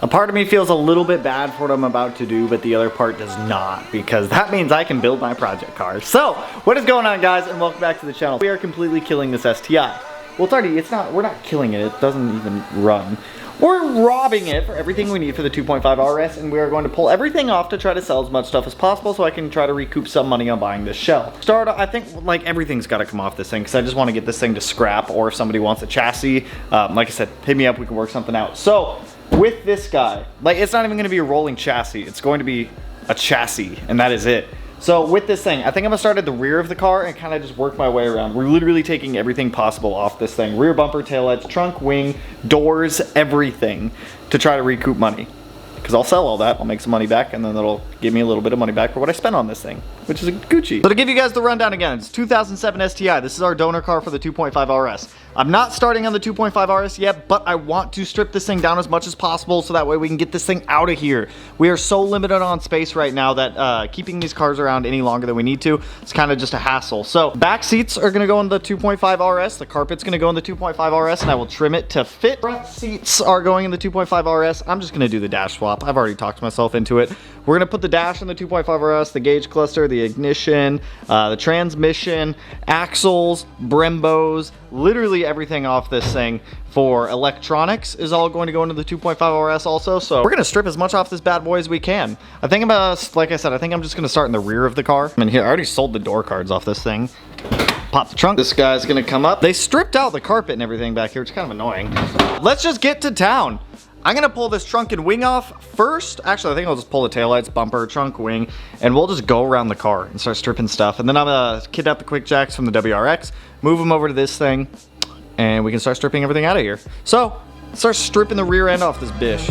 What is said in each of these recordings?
A part of me feels a little bit bad for what I'm about to do, but the other part does not, because that means I can build my project car. So, what is going on, guys, and welcome back to the channel. We are completely killing this STI. Well, we're not killing it, it doesn't even run. We're robbing it for everything we need for the 2.5 RS, and we are going to pull everything off to try to sell as much stuff as possible so I can try to recoup some money on buying this shell. I think like everything's got to come off this thing because I just want to get this thing to scrap, or if somebody wants a chassis, like I said, hit me up, we can work something out. So with this guy, like it's not even going to be a rolling chassis, it's going to be a chassis, and that is it. So with this thing, I think I'm gonna start at the rear of the car and kind of just work my way around. We're literally taking everything possible off this thing. Rear bumper, taillights, trunk, wing, doors, everything to try to recoup money. Because I'll sell all that, I'll make some money back, and then it'll give me a little bit of money back for what I spent on this thing, which is a Gucci. So to give you guys the rundown again, it's 2007 STI. This is our donor car for the 2.5 RS. I'm not starting on the 2.5 RS yet, but I want to strip this thing down as much as possible so that way we can get this thing out of here. We are so limited on space right now that keeping these cars around any longer than we need to, it's kind of just a hassle. So back seats are gonna go in the 2.5 RS, the carpet's gonna go in the 2.5 RS, and I will trim it to fit. Front seats are going in the 2.5 RS. I'm just gonna do the dash swap. I've already talked myself into it. We're gonna put the dash in the 2.5 RS, the gauge cluster, the ignition, the transmission, axles, Brembos, literally everything off this thing for electronics is all going to go into the 2.5 RS also. So we're gonna strip as much off this bad boy as we can. I think like I said, I think I'm just gonna start in the rear of the car. I mean, here, I already sold the door cards off this thing. Pop the trunk. This guy's gonna come up. They stripped out the carpet and everything back here, which is kind of annoying. Let's just get to town. I'm gonna pull this trunk and wing off first. Actually, I think I'll just pull the taillights, bumper, trunk, wing, and we'll just go around the car and start stripping stuff. And then I'm gonna kidnap the quick jacks from the WRX, move them over to this thing, and we can start stripping everything out of here. So, let's start stripping the rear end off this bish.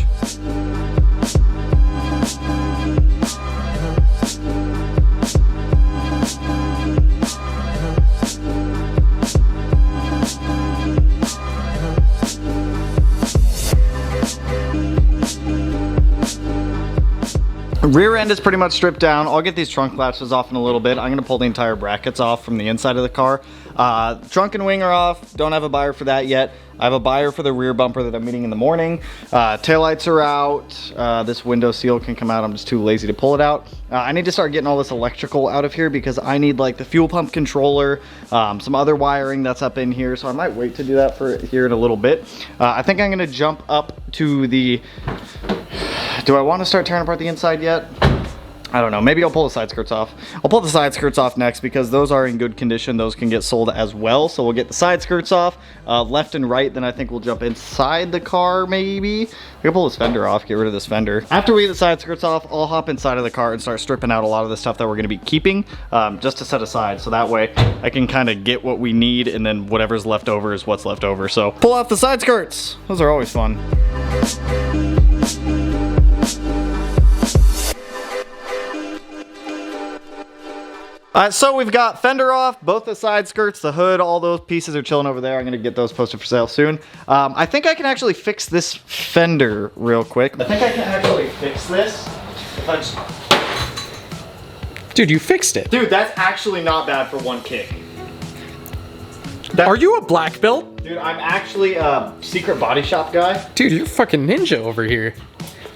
Rear end is pretty much stripped down. I'll get these trunk latches off in a little bit. I'm gonna pull the entire brackets off from the inside of the car. Trunk and wing are off. Don't have a buyer for that yet. I have a buyer for the rear bumper that I'm meeting in the morning. Taillights are out. This window seal can come out. I'm just too lazy to pull it out. I need to start getting all this electrical out of here because I need like the fuel pump controller, some other wiring that's up in here. So I might wait to do that for here in a little bit. I think I'm gonna jump up to the, do I want to start tearing apart the inside yet? I don't know. Maybe I'll pull the side skirts off. I'll pull the side skirts off next because those are in good condition. Those can get sold as well. So we'll get the side skirts off, left and right. Then I think we'll jump inside the car maybe. I can pull this fender off, get rid of this fender. After we get the side skirts off, I'll hop inside of the car and start stripping out a lot of the stuff that we're going to be keeping just to set aside. So that way I can kind of get what we need, and then whatever's left over is what's left over. So pull off the side skirts. Those are always fun. So we've got fender off, both the side skirts, the hood, all those pieces are chilling over there. I'm gonna get those posted for sale soon. I think I can actually fix this fender real quick. I think I can actually fix this. If I just... Dude, you fixed it. Dude, that's actually not bad for one kick. Are you a black belt? Dude, I'm actually a secret body shop guy. Dude, you're fucking ninja over here.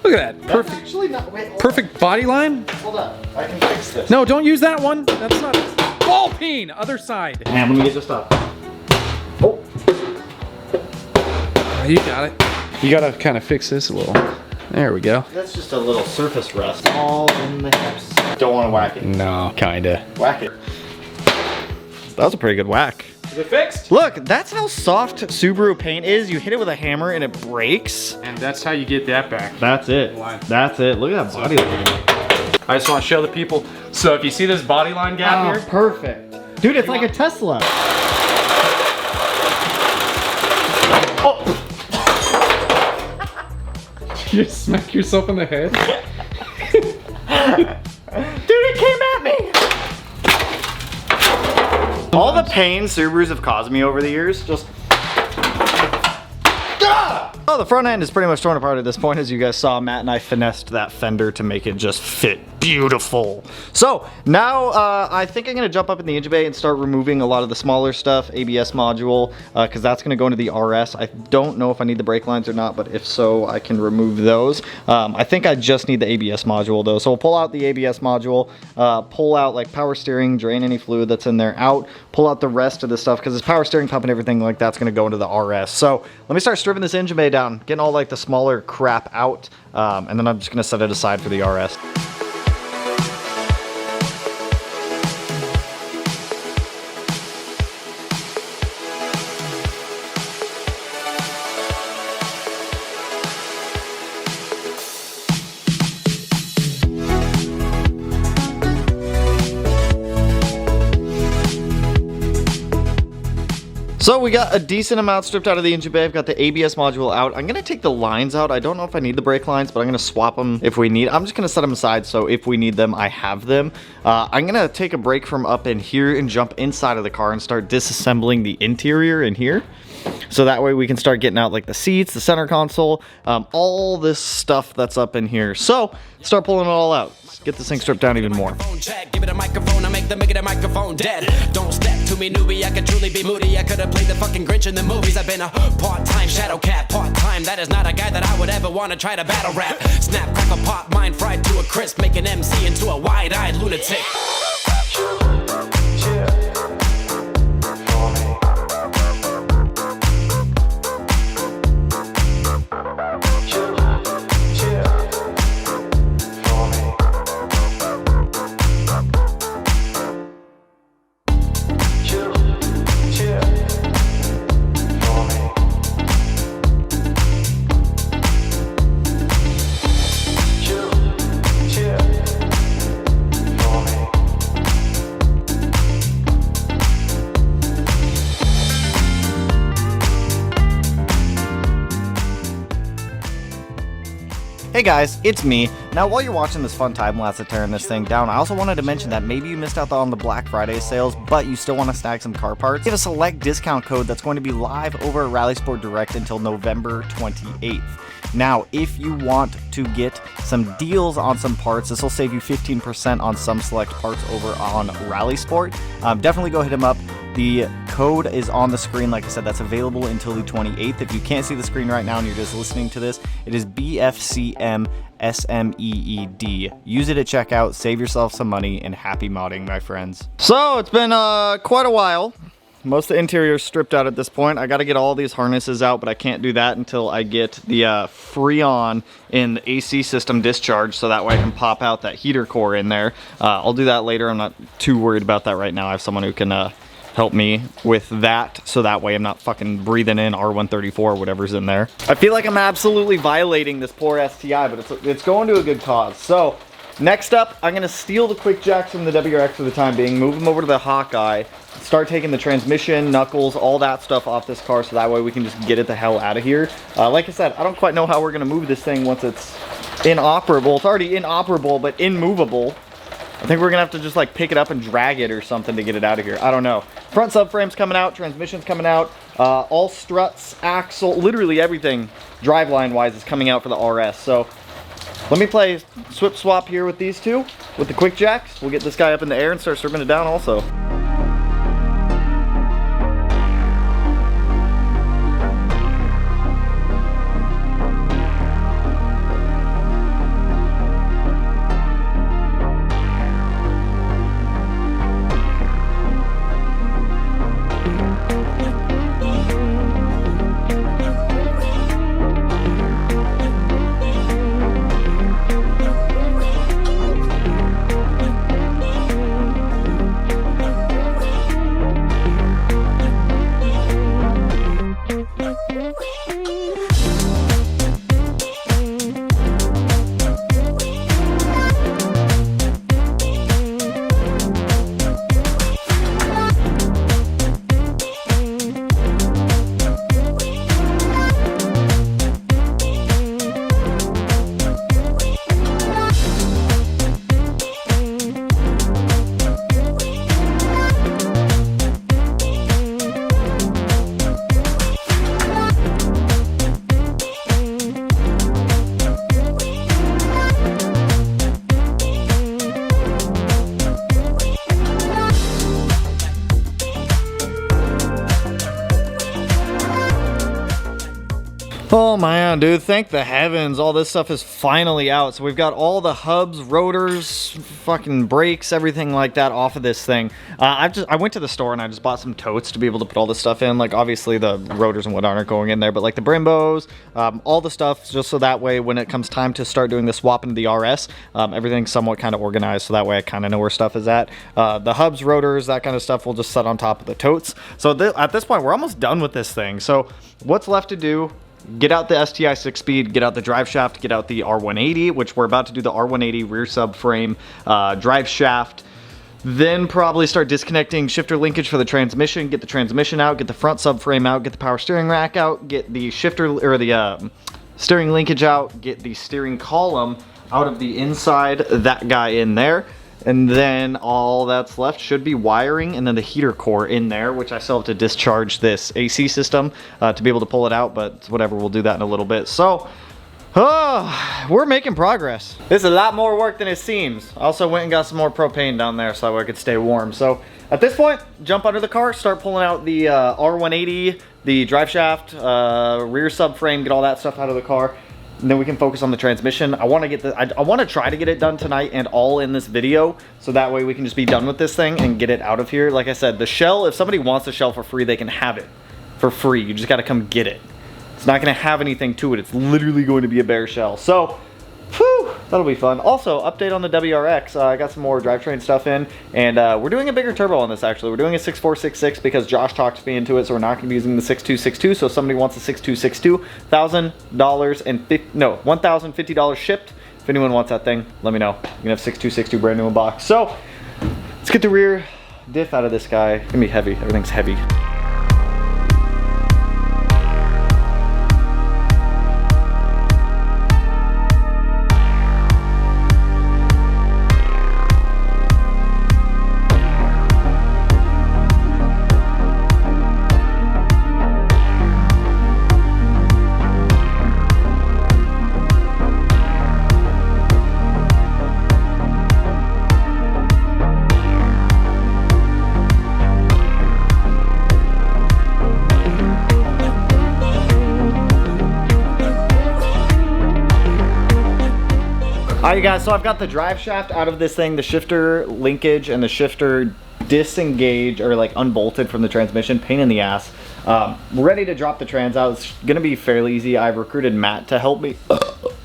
Look at that. Perfect. That's actually not, wait, perfect body line. Hold up, I can fix this. No, don't use that one. That's not ball peen. Other side. Man, let me get this up. Oh. You got it. You gotta kind of fix this a little. There we go. That's just a little surface rust. All in the hips. Don't want to whack it. No, kinda. Whack it. That was a pretty good whack. Is it fixed? Look, that's how soft Subaru paint is. You hit it with a hammer and it breaks. And that's how you get that back. That's it. That's it. Look at that body line. I just want to show the people. So if you see this body line gap here. Perfect. Dude, it's like a Tesla. Oh. You just smack yourself in the head? Dude, it came at me. All the pain Subarus have caused me over the years, just... Oh, the front end is pretty much torn apart at this point. As you guys saw, Matt and I finessed that fender to make it just fit beautiful. So now I think I'm gonna jump up in the engine bay and start removing a lot of the smaller stuff, ABS module, because that's gonna go into the RS. I don't know if I need the brake lines or not, but if so, I can remove those. I think I just need the ABS module though. So we'll pull out the ABS module, pull out like power steering, drain any fluid that's in there out, pull out the rest of the stuff because this power steering pump and everything like that's gonna go into the RS. So let me start stripping this engine bay down, getting all like the smaller crap out, and then I'm just gonna set it aside for the RS. So we got a decent amount stripped out of the engine bay. I've got the ABS module out. I'm gonna take the lines out. I don't know if I need the brake lines, but I'm gonna swap them if we need. I'm just gonna set them aside so if we need them, I have them. I'm gonna take a break from up in here and jump inside of the car and start disassembling the interior in here. So that way we can start getting out like the seats, the center console, all this stuff that's up in here. So start pulling it all out. Let's get this thing stripped down even more. Give it a microphone, I make the microphone dead. Don't step to me, newbie, I could truly be moody. I could have played the fucking Grinch in the movies. I've been a part-time shadow cat, part-time. That is not a guy that I would ever want to try to battle rap. Snap, crackle, pop, mind fried to a crisp, make an MC into a wide-eyed lunatic. Hey guys, it's me. Now while you're watching this fun time lapse of tearing this thing down, I also wanted to mention that maybe you missed out on the Black Friday sales, but you still want to snag some car parts. We have a select discount code that's going to be live over at Rally Sport Direct until November 28th. Now, if you want to get some deals on some parts, this will save you 15% on some select parts over on Rally Sport. Definitely go hit them up. The code is on the screen. Like I said, that's available until the 28th. If you can't see the screen right now and you're just listening to this, it is BFCM SMEED. Use it at checkout, save yourself some money, and happy modding, my friends. So it's been quite a while. Most of the interior is stripped out at this point. I got to get all these harnesses out, but I can't do that until I get the Freon in the AC system discharged, so that way I can pop out that heater core in there. I'll do that later. I'm not too worried about that right now. I have someone who can help me with that, so that way I'm not fucking breathing in R134 or whatever's in there. I feel like I'm absolutely violating this poor STI, but it's going to a good cause. So next up, I'm going to steal the quick jacks from the WRX for the time being, move them over to the Hawkeye, start taking the transmission, knuckles, all that stuff off this car, so that way we can just get it the hell out of here. Like I said, I don't quite know how we're going to move this thing once it's inoperable. It's already inoperable, but immovable. I think we're going to have to just like pick it up and drag it or something to get it out of here. I don't know. Front subframe's coming out, transmission's coming out, all struts, axle, literally everything driveline wise is coming out for the RS. So let me play swip swap here with these two, with the quick jacks. We'll get this guy up in the air and start stripping it down also. Oh man, dude, thank the heavens. All this stuff is finally out. So we've got all the hubs, rotors, fucking brakes, everything like that off of this thing. I went to the store and I just bought some totes to be able to put all this stuff in. Like obviously the rotors and whatnot aren't going in there, but like the Brimbos, all the stuff, just so that way when it comes time to start doing the swap into the RS, everything's somewhat kind of organized, so that way I kind of know where stuff is at. The hubs, rotors, that kind of stuff will just set on top of the totes. So at this point, we're almost done with this thing. So what's left to do? Get out the STI 6-speed, get out the drive shaft, get out the R180, which we're about to do the R180 rear subframe drive shaft. Then probably start disconnecting shifter linkage for the transmission, get the transmission out, get the front subframe out, get the power steering rack out, get the shifter or the steering linkage out, get the steering column out of the inside, that guy in there. And then all that's left should be wiring and then the heater core in there, which I still have to discharge this AC system to be able to pull it out, but whatever, we'll do that in a little bit. So, we're making progress. This is a lot more work than it seems. I also went and got some more propane down there so I could stay warm. So at this point, jump under the car, start pulling out the R180, the drive shaft, rear subframe, get all that stuff out of the car. And then we can focus on the transmission. I want to get I want to try to get it done tonight and all in this video, so that way we can just be done with this thing and get it out of here. Like I said, the shell, if somebody wants the shell for free, they can have it for free. You just got to come get it. It's not going to have anything to it. It's literally going to be a bare shell. So, whew, that'll be fun. Also, update on the WRX. I got some more drivetrain stuff in, and we're doing a bigger turbo on this actually. We're doing a 6466 because Josh talked me into it, so we're not going to be using the 6262. So if somebody wants a 6262, $1,050 shipped. If anyone wants that thing, let me know. You can have 6262 brand new in box. So let's get the rear diff out of this guy. It's gonna be heavy. Everything's heavy. Alright guys, so I've got the drive shaft out of this thing, the shifter linkage and the shifter disengage or like unbolted from the transmission. Pain in the ass. We're ready to drop the trans out. It's gonna be fairly easy. I've recruited Matt to help me.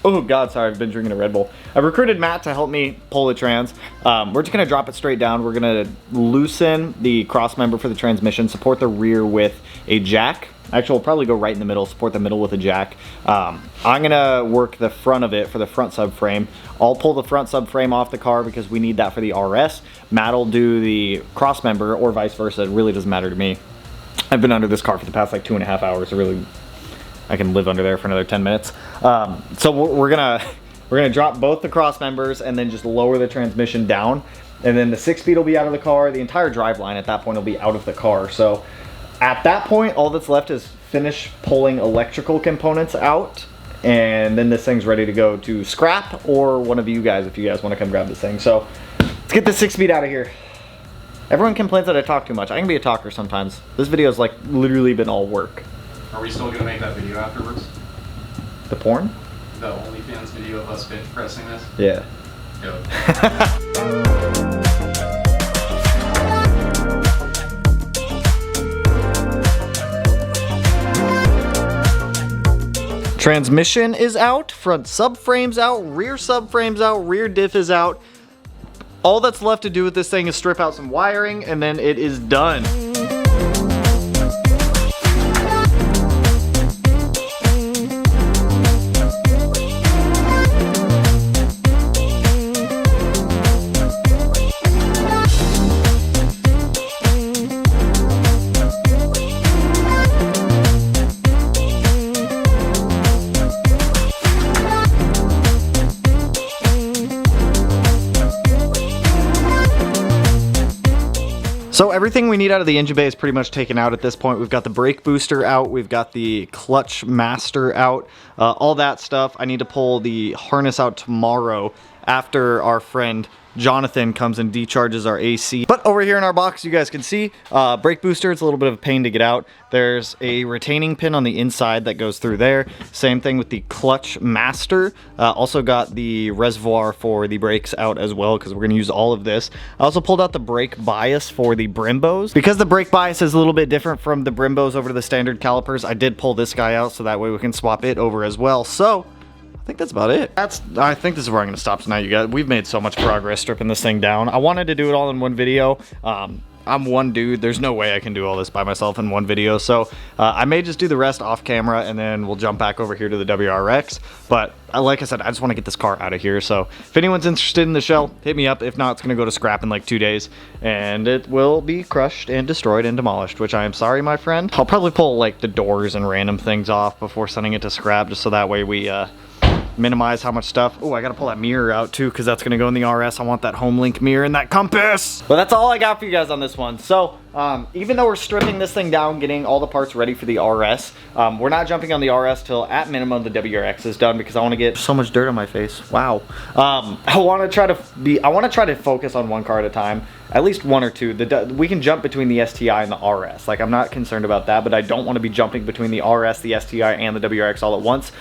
Oh god, sorry, I've been drinking a Red Bull. I've recruited Matt to help me pull the trans. We're just gonna drop it straight down. We're gonna loosen the cross member for the transmission, support the rear with a jack. Actually, we'll probably go right in the middle, support the middle with a jack. I'm gonna work the front of it for the front subframe. I'll pull the front subframe off the car because we need that for the RS. Matt will do the cross member or vice versa. It really doesn't matter to me. I've been under this car for the past like 2.5 hours. So really, I can live under there for another 10 minutes. So we're gonna drop both the cross members and then just lower the transmission down. And then the 6-speed will be out of the car. The entire drive line at that point will be out of the car. So at that point, all that's left is finish pulling electrical components out, and then this thing's ready to go to scrap or one of you guys if you guys want to come grab this thing. So let's get the 6-speed out of here. Everyone complains that I talk too much. I can be a talker sometimes. This video's like literally been all work. Are we still gonna make that video afterwards? The porn? The OnlyFans video of us bench pressing this? Yeah. Go. Transmission is out, front subframe's out, rear subframe's out, rear diff is out. All that's left to do with this thing is strip out some wiring and then it is done. So everything we need out of the engine bay is pretty much taken out at this point. We've got the brake booster out, we've got the clutch master out, all that stuff. I need to pull the harness out tomorrow after our friend Jonathan comes and decharges our AC. But over here in our box, you guys can see, brake booster, it's a little bit of a pain to get out. There's a retaining pin on the inside that goes through there. Same thing with the clutch master. Also got the reservoir for the brakes out as well, because we're gonna use all of this. I also pulled out the brake bias for the Brimbos. Because the brake bias is a little bit different from the Brimbos over to the standard calipers, I did pull this guy out so that way we can swap it over as well. So I think that's about it. I think this is where I'm gonna stop tonight, you guys. We've made so much progress stripping this thing down. I wanted to do it all in one video. I'm one dude. There's no way I can do all this by myself in one video. So I may just do the rest off camera and then we'll jump back over here to the WRX. But like I said, I just want to get this car out of here. So if anyone's interested in the shell, hit me up. If not, it's going to go to scrap in like 2 days and it will be crushed and destroyed and demolished, which I am sorry, my friend. I'll probably pull like the doors and random things off before sending it to scrap, just so that way we minimize how much stuff. Oh, I gotta pull that mirror out too, because that's gonna go in the RS. I want that home link mirror and that compass. But that's all I got for you guys on this one. So even though we're stripping this thing down, getting all the parts ready for the RS, we're not jumping on the RS till at minimum the WRX is done, because I want to get so much dirt on my face. Wow. I want to try to focus on one car at a time, at least one or two. We can jump between the STI and the RS. Like, I'm not concerned about that, but I don't want to be jumping between the RS, the STI, and the WRX all at once.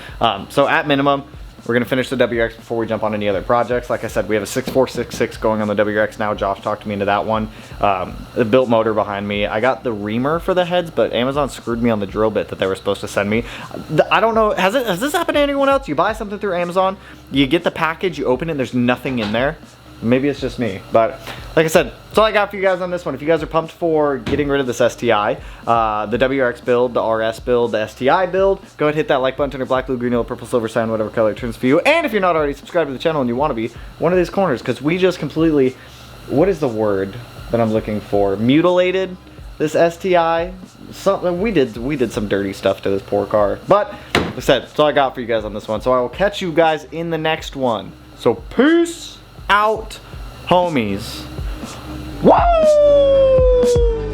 So at minimum, we're going to finish the WRX before we jump on any other projects. Like I said, we have a 6466 going on the WRX now. Josh talked me into that one. The built motor behind me. I got the reamer for the heads, but Amazon screwed me on the drill bit that they were supposed to send me. I don't know. Has this happened to anyone else? You buy something through Amazon, you get the package, you open it, and there's nothing in there. Maybe it's just me, but like I said, that's all I got for you guys on this one. If you guys are pumped for getting rid of this STI, the WRX build, the RS build, the STI build, go ahead and hit that like button, turn your black, blue, green, yellow, purple, silver sign, whatever color it turns for you. And if you're not already subscribed to the channel and you want to be, one of these corners, because we just completely, what is the word that I'm looking for? Mutilated this STI. Something we did some dirty stuff to this poor car. But like I said, that's all I got for you guys on this one. So I will catch you guys in the next one. So peace out, homies. Woo!